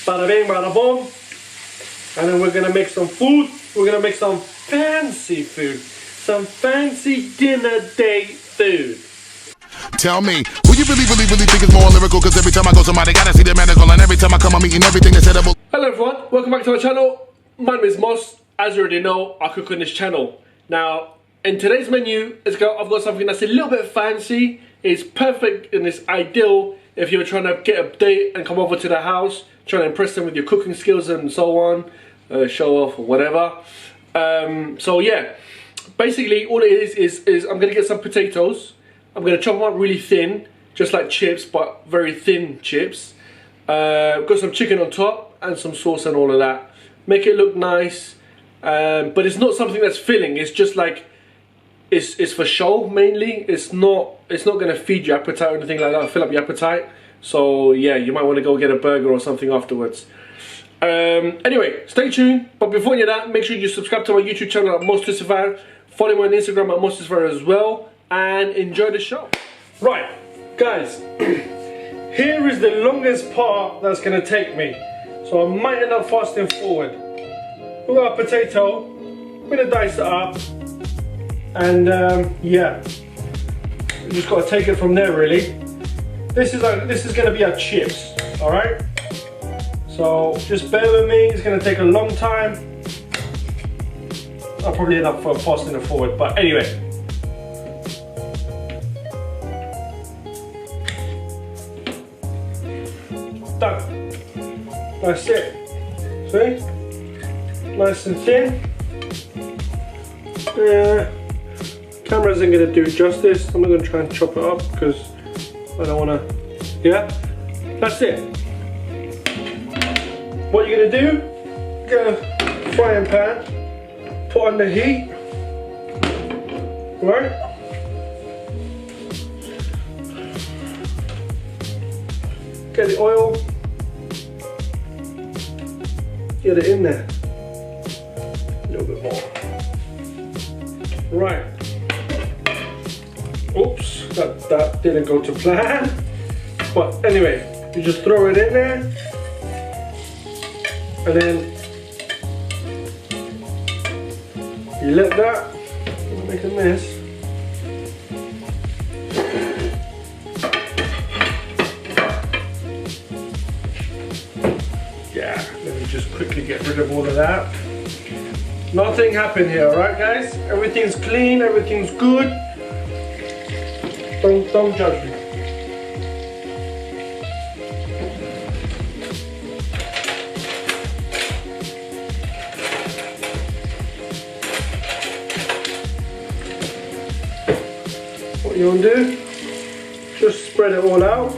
Bada bing, bada boom. And then we're gonna make some food. We're gonna make some fancy food. Some fancy dinner date food. Tell me, will you really think it's more lyrical? Cause every time I go somebody gotta see the medical. And every time I come I'm eating everything that's edible. Hello everyone, welcome back to our channel. My name is Mos. As you already know, I cook on this channel. Now, in today's menu, I've got something that's a little bit fancy. It's perfect and it's ideal if you're trying to get a date and come over to the house, trying to impress them with your cooking skills and so on, show off or whatever. So yeah, basically all it is I'm gonna get some potatoes. I'm gonna chop them up really thin, just like chips, but very thin chips. Got some chicken on top and some sauce and all of that. Make it look nice, but it's not something that's filling. It's just like it's for show mainly. It's not gonna feed your appetite or anything like that. Fill up your appetite. So yeah, you might want to go get a burger or something afterwards. Anyway, stay tuned. But before you do that, make sure you subscribe to my YouTube channel at MosToosifar. Follow me on Instagram at MosToosifar as well, and enjoy the show. Right, guys, here is the longest part that's gonna take me. So I might end up fasting forward. We've got a potato. We're gonna dice it up, and yeah, we just gotta take it from there. Really, this is gonna be our chips. All right. So just bear with me. It's gonna take a long time. I'll probably end up fasting it forward, but anyway. Done. That's it. See? Nice and thin. Camera isn't going to do justice. I'm not going to try and chop it up because I don't want to. Yeah? That's it. What you're going to do, get a frying pan, put on the heat. Right? Get the oil. Get it in there. A little bit more. Right. Oops, that didn't go to plan. But anyway, you just throw it in there. And then you let that make a mess. Yeah, let me just quickly get rid of all of that. Nothing happened here, alright guys? Everything's clean, everything's good. Don't judge me. What you want to do? Just spread it all out.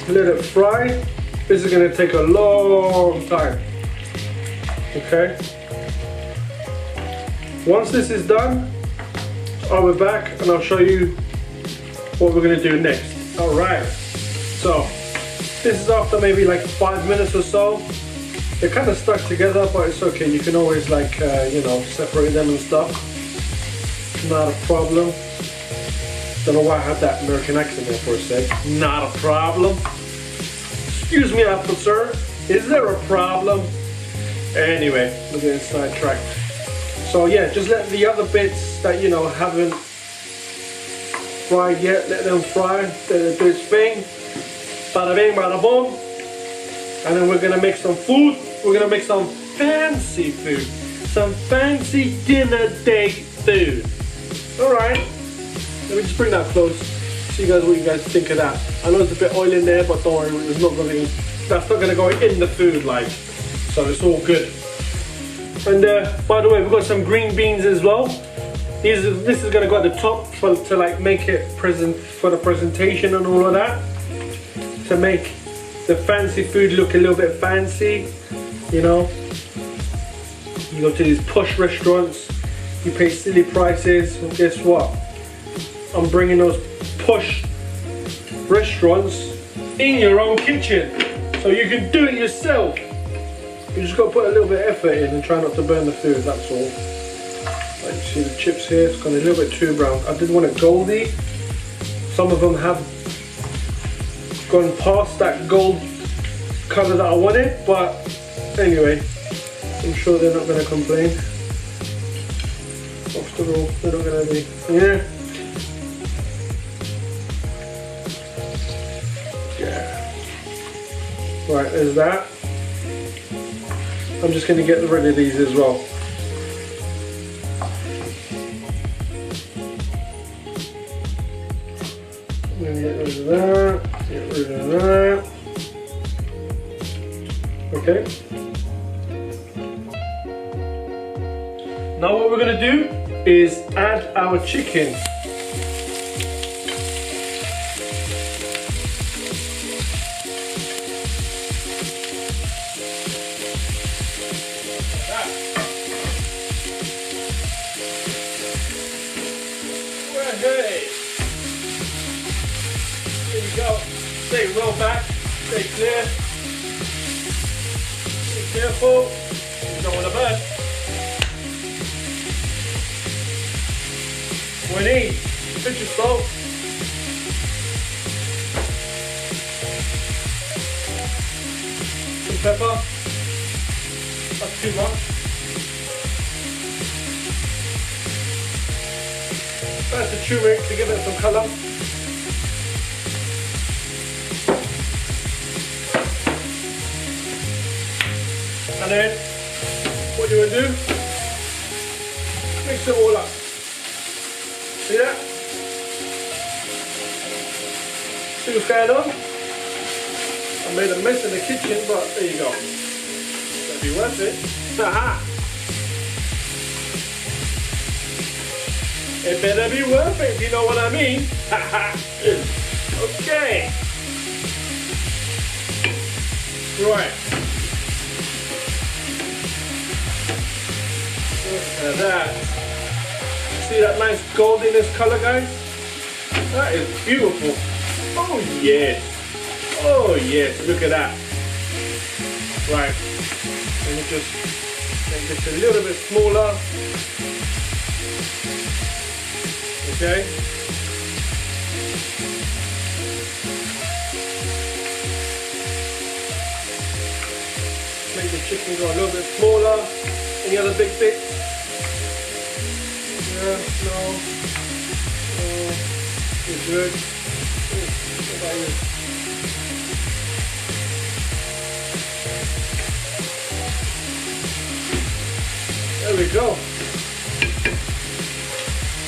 Let it fry. This is going to take a long time. Okay. Once this is done, I'll be back and I'll show you what we're going to do next. Alright. So, this is after maybe like 5 minutes or so. They're kind of stuck together, but it's okay. You can always like, you know, separate them and stuff. Not a problem. Don't know why I had that American accent there for a sec. Not a problem. Excuse me, officer. Is there a problem? Anyway, we're getting sidetracked. So yeah, just let the other bits that you know haven't fried yet, let them fry. Let it do its thing. Bada bing, bada boom. And then we're gonna make some food. We're gonna make some fancy food. Some fancy dinner date food. Alright. Let me just bring that close. See guys what you guys think of that. I know there's a bit oil in there, but don't worry, it's not gonna, that's not gonna go in the food like. So it's all good. And by the way, we've got some green beans as well. This is gonna go at the top to like make it present for the presentation and all of that. To make the fancy food look a little bit fancy, you know. You go to these posh restaurants, you pay silly prices, and guess what? I'm bringing those posh restaurants in your own kitchen, so you can do it yourself. You just got to put a little bit of effort in and try not to burn the food, that's all. Like, see the chips here, it's gone a little bit too brown. I did want it goldy. Some of them have gone past that gold color that I wanted, but anyway, I'm sure they're not going to complain. After all, they're not going to be, yeah. Right, there's that. I'm just going to get rid of these as well. I'm going to get rid of that, get rid of that. Okay. Now what we're going to do is add our chicken. Hey. There you go. Stay well back, stay clear. Be careful, you don't want to burn. We need a pinch of salt. Some pepper. That's too much. That's the turmeric to give it some colour. And then what you want to do, mix it all up. See that? Too fair on. I made a mess in the kitchen, but there you go. That'd be worth it. Haha! It better be worth it, if you know what I mean. Okay. Right. Look at that. See that nice goldiness color, guys? That is beautiful. Oh yes. Oh yes, look at that. Right. Let me just make this a little bit smaller. Okay. Make the chicken go a little bit smaller. Any other big bits? Yeah, no. You're good. What about you? There we go.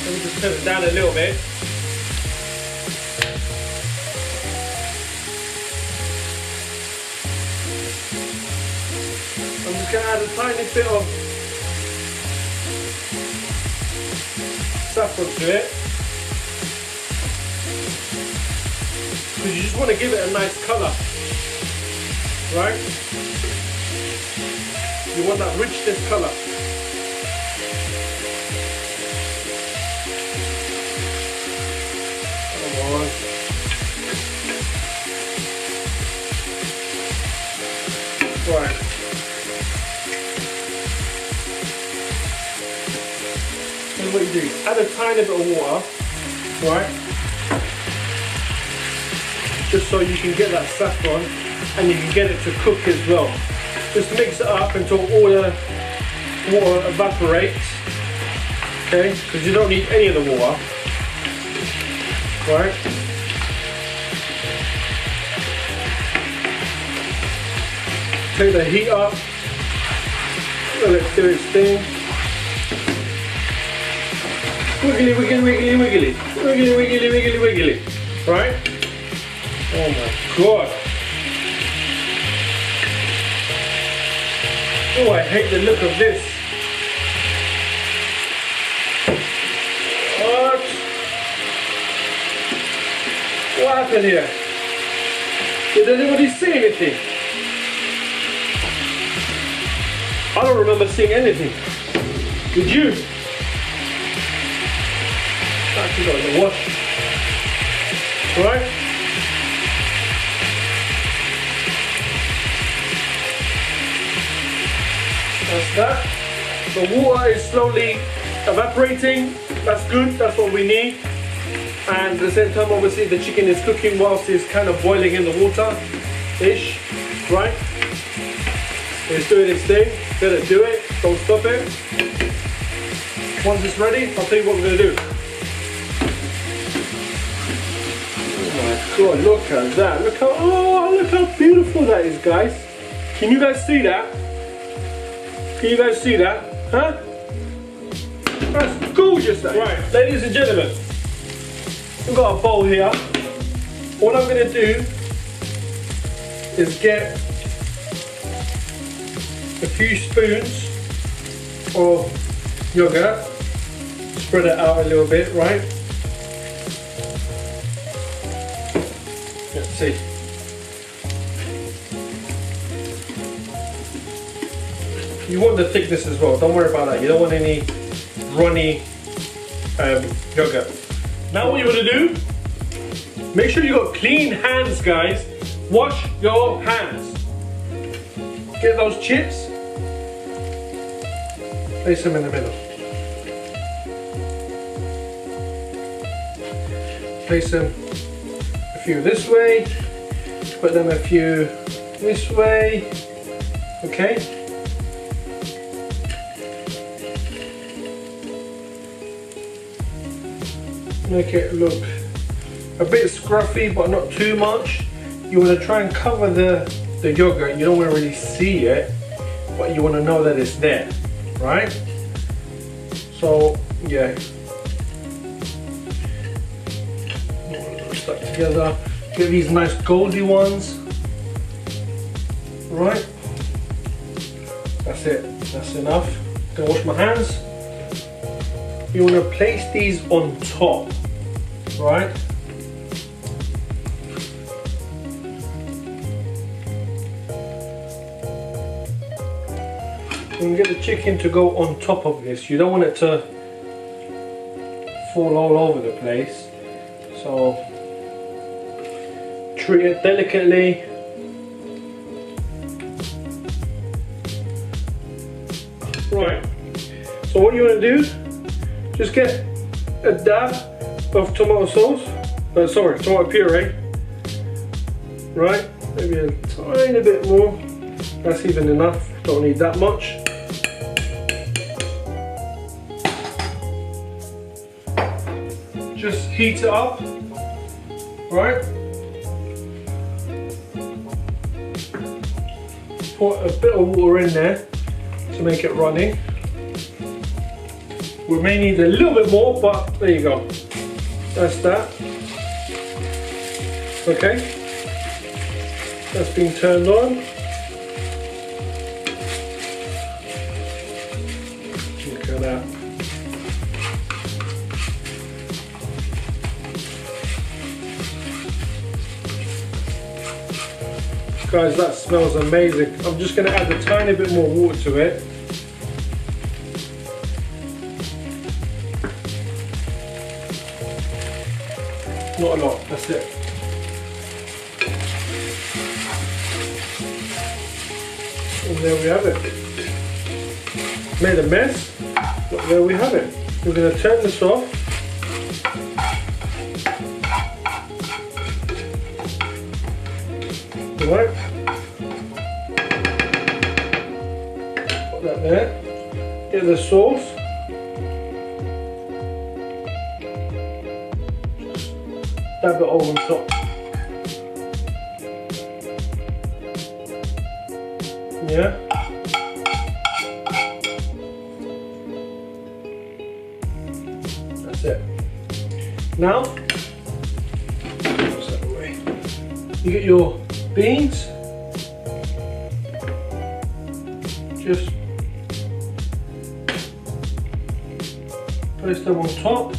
Let me just turn it down a little bit. I'm just going to add a tiny bit of saffron to it. Because you just want to give it a nice colour. Right? You want that richness colour. Right. And what you do is add a tiny bit of water, right? Just so you can get that saffron and you can get it to cook as well. Just mix it up until all the water evaporates. Okay, because you don't need any of the water. Right? Take the heat up, let it do its thing. Wiggly, wiggly, wiggly, wiggly. Wiggly, wiggly, wiggly, wiggly. Right? Oh my God. Oh, I hate the look of this. What? What happened here? Did anybody see anything? I don't remember seeing anything. Did you? Actually got the wash. Right? That's that. The water is slowly evaporating. That's good, that's what we need. And at the same time, obviously, the chicken is cooking whilst it's kind of boiling in the water-ish. right? It's doing its thing. Let it do it. Don't stop it. Once it's ready, I'll tell you what we're gonna do. Oh my God! Look at that. Look how beautiful that is, guys. Can you guys see that? Can you guys see that? Huh? That's gorgeous. That. Right, ladies and gentlemen, we've got a bowl here. What I'm gonna do is get a few spoons of yogurt, spread it out a little bit, right? Let's see. You want the thickness as well, don't worry about that. You don't want any runny yogurt. Now what you want to do, make sure you got clean hands, guys. Wash your hands. Get those chips, place them in the middle. Place them a few this way, put them a few this way, okay? Make it look a bit scruffy, but not too much. You want to try and cover the yogurt. You don't want to really see it, but you want to know that it's there, right? So yeah, stuck together. Get these nice goldy ones, right? That's it. That's enough. Gonna wash my hands. You want to place these on top, right? You can get the chicken to go on top of this. You don't want it to fall all over the place. So treat it delicately. Right. So what you want to do, just get a dab of tomato sauce. Sorry, tomato puree. Right? Maybe a tiny bit more. That's even enough. Don't need that much. Just heat it up, right? Put a bit of water in there to make it runny. We may need a little bit more, but there you go. That's that. Okay. That's been turned on. Look at that. Guys, that smells amazing. I'm just going to add a tiny bit more water to it. Not a lot, that's it. And there we have it. Made a mess, but there we have it. We're going to turn this off. Alright. Put that there. Get the sauce. Dab it all on top. Yeah. That's it. Now, what's that away? You get your beans. Just place them on top.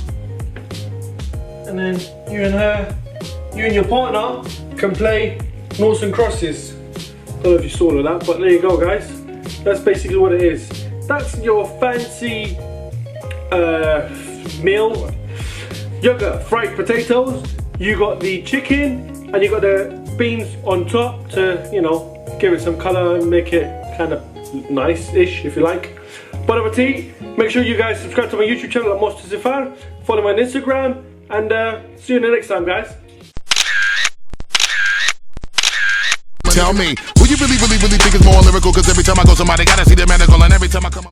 And then you and your partner can play noughts and crosses. Don't know if you saw all of that, but there you go, guys. That's basically what it is. That's your fancy meal. Yogurt, fried potatoes. You got the chicken, and you got the beans on top to, you know, give it some color and make it kind of nice-ish, if you like. Bon appetit. Make sure you guys subscribe to my YouTube channel at MosToosifar. Follow me on Instagram. And see you in the next time, guys. Tell me, who you really think is more lyrical? Cause every time I go somebody gotta see the medical, and every time I come